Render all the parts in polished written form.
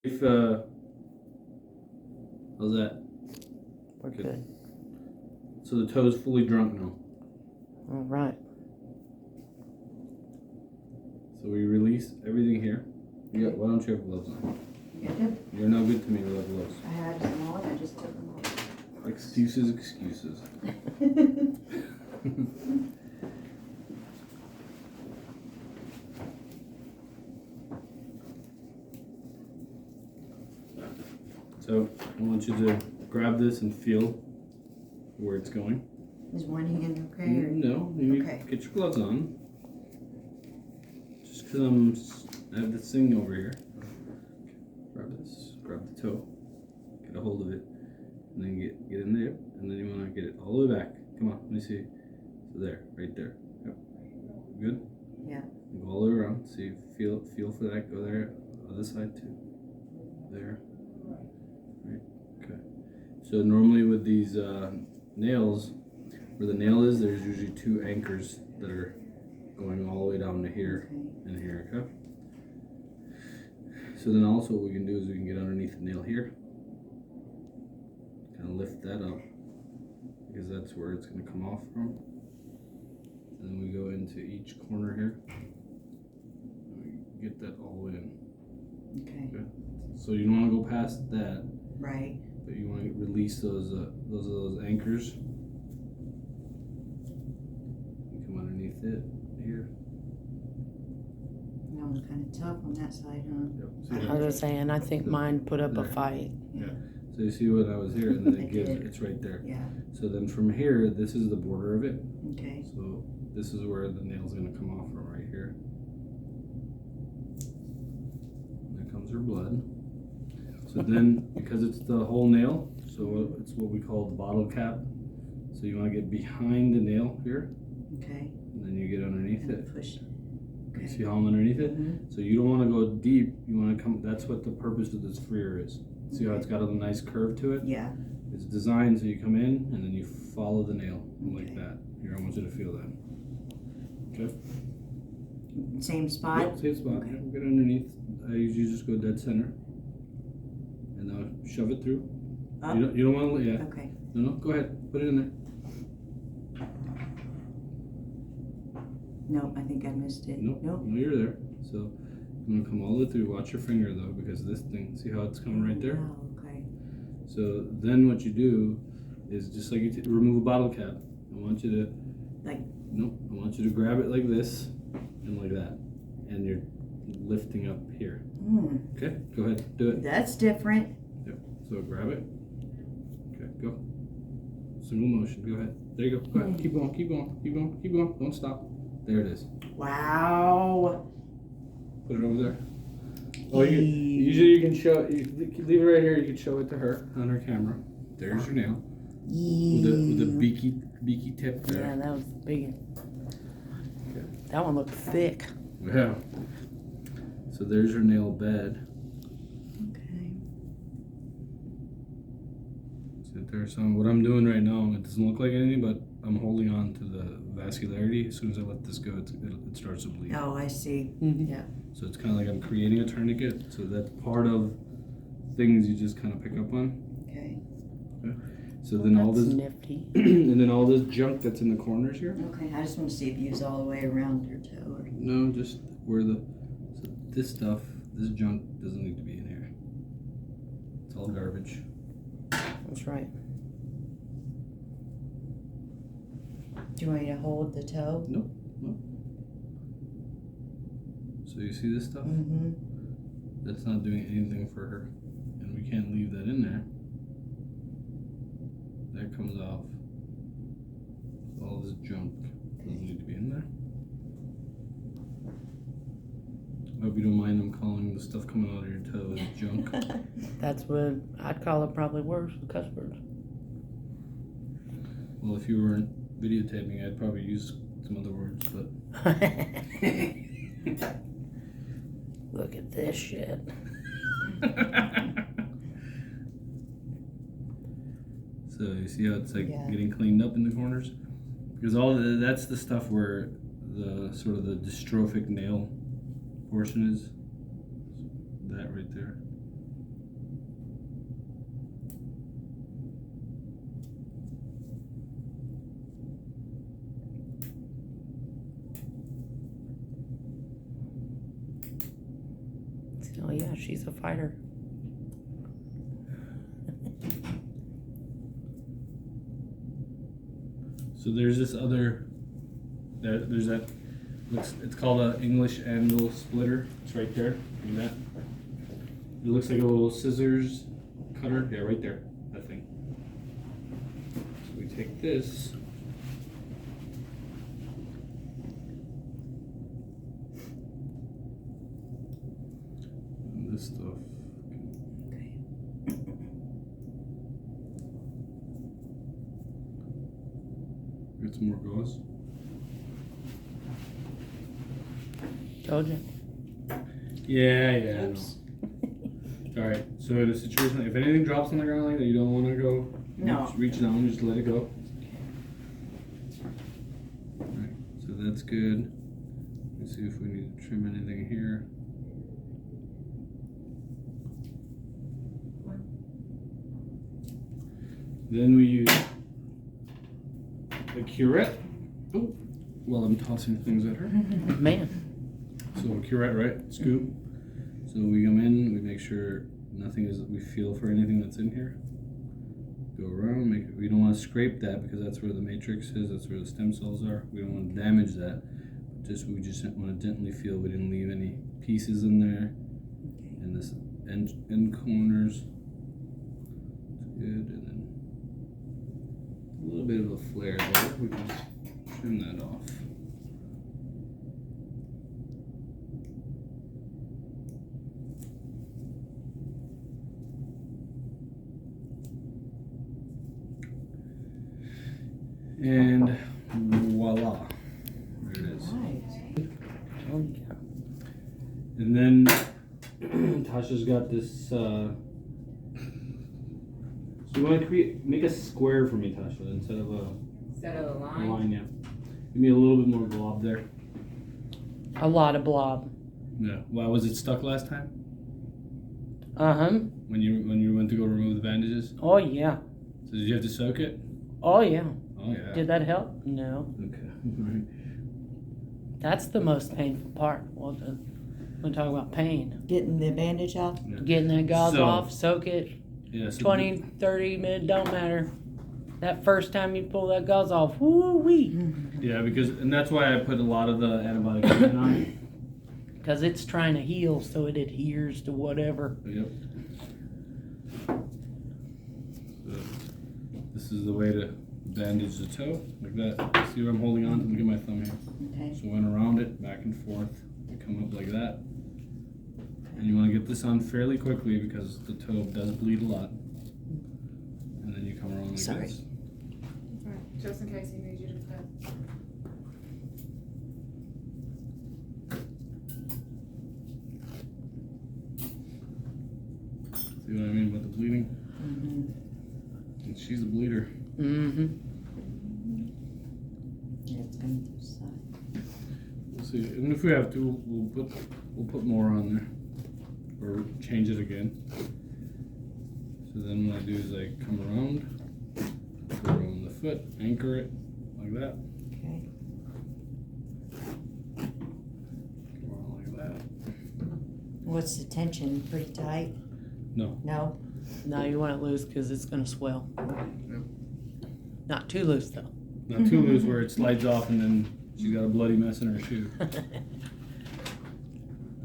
If how's that? We're good. So the toe's fully drunk now. All right. So we release everything here. Why don't you have gloves on? You're no good to me without gloves. I had them on, I just took them off. Excuses. So I want you to grab this and feel where it's going. Is one hand okay? Or? No, you need Okay. to get your gloves on. Just because I have this thing over here. Grab this, grab the toe, get a hold of it, and then get in there, and then you want to get it all the way back. Come on, let me see. So there, right there. Yep. Good? Yeah. Go all the way around. See, feel for that. Go there. Other side too. There. Right. Okay. So normally with these nails, where the nail is, there's usually two anchors that are going all the way down to here and here. Okay. So then also what we can do is we can get underneath the nail here, kind of lift that up, because that's where it's going to come off from. And then we go into each corner here, and we get that all in. Okay. So you don't want to go past that. Right. But you want to release those anchors. You come underneath it here. That was kind of tough on that side, huh? Yep. I was saying, I think mine put up a fight. Yeah. So you see when I was here, and then it's right there. Yeah. So then from here, this is the border of it. Okay. So this is where the nail's going to come off from, right here. And there comes her blood. So then, because it's the whole nail, so it's what we call the bottle cap. So you want to get behind the nail here. Okay. And then you get underneath it. Push. Okay. See how I'm underneath it? Mm-hmm. So you don't want to go deep. You want to come. That's what the purpose of this freer is. See how it's got a nice curve to it? Yeah. It's designed so you come in and then you follow the nail like that. Here, I want you to feel that. Okay. Same spot? Yep, same spot. Okay. Yep, get underneath. I usually just go dead center. And now shove it through. Up? You don't want to, yeah. Okay. No, go ahead. Put it in there. Nope, I think I missed it. Nope. No, you're there. So I'm going to come all the way through. Watch your finger though, because this thing, see how it's coming right there? Wow, okay. So then what you do is just like you remove a bottle cap. I want you to, like, nope, I want you to grab it like this and like that. And you're lifting up here. Okay, go ahead, do it. That's different. Yep, so grab it. Okay, go. Single motion, go ahead. There you go, go ahead, keep going, don't stop. There it is. Wow. Put it over there. Oh, usually you can show, you leave it right here, you can show it to her on her camera. There's your nail. With the beaky tip there. Yeah, that was big. Okay. That one looked thick. Yeah. So there's your nail bed. Okay. Sit there. So what I'm doing right now, it doesn't look like anything, but I'm holding on to the vascularity. As soon as I let this go, it starts to bleed. Oh, I see. Mm-hmm. Yeah. So it's kind of like I'm creating a tourniquet. So that's part of things you just kind of pick up on. Okay. So then all this nifty. and then all this junk that's in the corners here. Okay, I just want to see if you was all the way around your toe. Or... No, just where so this stuff, this junk doesn't need to be in here. It's all garbage. That's right. Do you want me to hold the toe? Nope. So you see this stuff? Mm-hmm. That's not doing anything for her. And we can't leave that in there. That comes off. All this junk doesn't need to be in there. I hope you don't mind them calling the stuff coming out of your toe as junk. That's what I'd call it, probably worse, the cuss words. Well, if you weren't videotaping, I'd probably use some other words, but... Look at this shit. So you see how it's like getting cleaned up in the corners? Because that's the stuff where the sort of the dystrophic nail portion is. That right there. she's a fighter. So there's this other. There's that. It's called an English anvil splitter. It's right there. Look at that. It looks like a little scissors cutter. Yeah, right there. That thing. So we take this. And this stuff. Okay. Get some more gauze. Told you. Yeah. Oops. All right. So in a situation, if anything drops on the ground like that, you don't want to go. No. Reach down. Just let it go. All right. So that's good. Let's see if we need to trim anything here. Then we use the curette. Oh, while I'm tossing things at her. Man. So a curette, right? Scoop. So we come in, we make sure nothing is, we feel for anything that's in here. Go around, we don't want to scrape that because that's where the matrix is, that's where the stem cells are. We don't want to damage that. We just want to gently feel we didn't leave any pieces in there. And this end corners. It's good, and then a little bit of a flare there. We can trim that off. And voila, there it is. Right. Oh, yeah. And then Tasha's got this. So you want to make a square for me, Tasha, instead of a a line. line. Yeah. Give me a little bit more blob there. A lot of blob. Yeah. Why was it stuck last time? Uh-huh. When you went to go remove the bandages? Oh, yeah. So did you have to soak it? Oh, yeah. Oh yeah. Did that help? No. Okay. Right. That's the most painful part. Well, when talk about pain. Getting the bandage off. Yeah. Getting that gauze So- off, soak it, Yeah. So 20, 30 minutes, don't matter. That first time you pull that gauze off, woo-wee. Yeah, and that's why I put a lot of the antibiotic treatment on it. Because it's trying to heal so it adheres to whatever. Yep. So this is the way to bandage the toe, like that. See what I'm holding on to? Look at my thumb here. Okay. So went around it, back and forth. We come up like that. And you want to get this on fairly quickly because the toe does bleed a lot. And then you come around like Sorry. this. Right, just in case he needs you to cut. See what I mean about the bleeding? Mm-hmm. And she's a bleeder. Mm-hmm. Yeah, it's coming through the side. We'll see. And if we have to, we'll put more on there. Or change it again. So then what I do is I come around, go around the foot, anchor it like that. Okay. Come around like that. What's the tension? Pretty tight? No. No? Now you want it loose because it's going to swell. Not too loose, though. Not too loose where it slides off and then she's got a bloody mess in her shoe.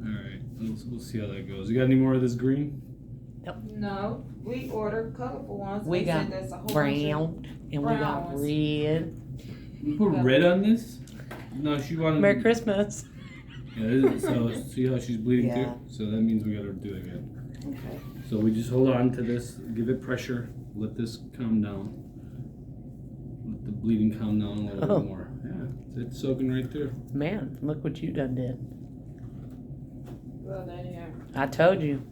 Alright, we'll see how that goes. You got any more of this green? No, we ordered colorful ones. We They got said there's a whole brown and we got browns. red. You put red on this? No, she wanted. Merry Christmas. Yeah, so see how she's bleeding Yeah. too? So that means we gotta do it again. Okay. So we just hold on to this, give it pressure, let this calm down. Let the bleeding calm down a little Oh. bit more. Yeah, it's soaking right through. Man, look what you done did. Well, then yeah, I told you.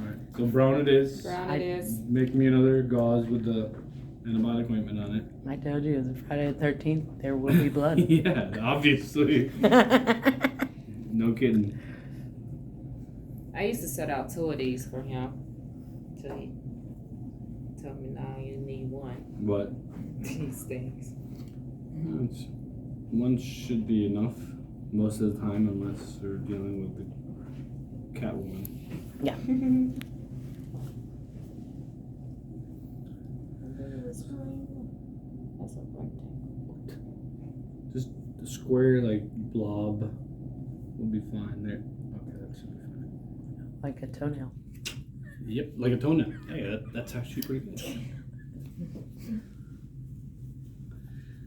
Alright, so brown it is. brown I- it is. Make me another gauze with the antibiotic ointment on it. I told you, it's Friday the 13th, there will be blood. Yeah, obviously. No kidding. I used to set out 2 of these for him. Till he told me now you need one. But These things. one should be enough most of the time unless you're dealing with the Catwoman. Yeah. That's a rectangle. Just the square like blob will be fine there. Okay, that should be fine. Like a toenail. Yep, like a toenail. Yeah, that's actually pretty good.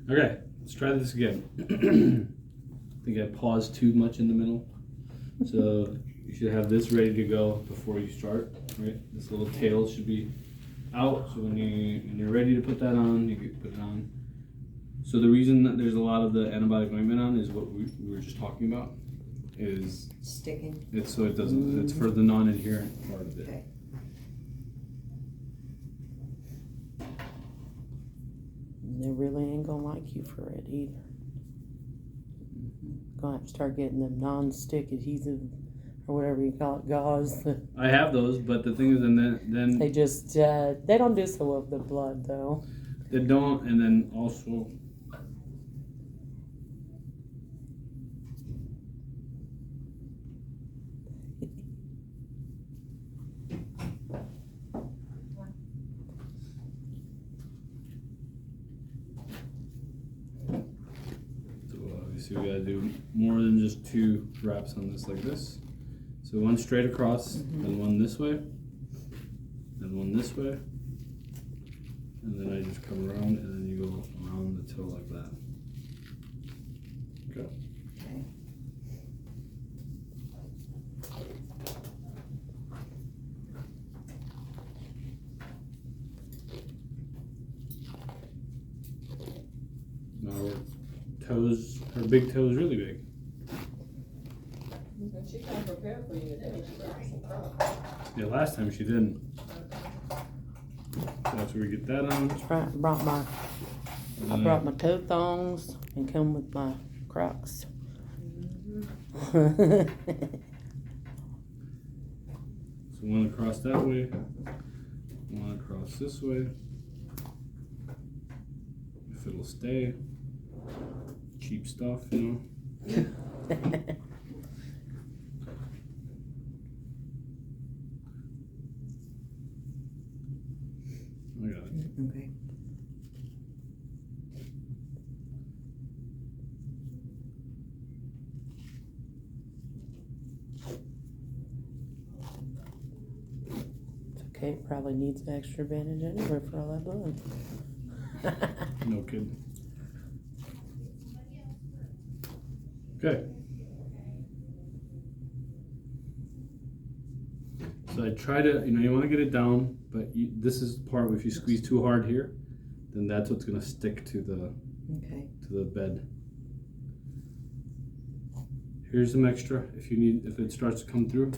Okay, let's try this again. I think I paused too much in the middle. So you should have this ready to go before you start, right? This little tail should be out. So when you're ready to put that on, you can put it on. So the reason that there's a lot of the antibiotic ointment on is what we were just talking about. Is Sticking. it's so it doesn't. It's for the non-adherent part of it. Okay. They really ain't gonna like you for it either. Gonna have to start getting them non-stick adhesive or whatever you call it, gauze. I have those, but the thing is, and then They just they don't do so well with the blood though. they don't, and then also. So we gotta do more than just 2 wraps on this like this. So one straight across, and one this way, and one this way, and then I just come around, and then you go around the toe like that. Okay. Okay. Now her big toe is really big. She come prepared for you today. She brought some crocs. Yeah, last time she didn't. So that's where we get that on. That's right. I brought my toe thongs and come with my Crocs. So one across that way, one across this way. If it'll stay. Cheap stuff, you know. I got it. Okay. It's okay. It probably needs extra bandage anyway for all that blood. No kidding. Okay. So I try to, you want to get it down, but this is the part where if you squeeze too hard here, then that's what's going to stick to the bed. Here's some extra if it starts to come through.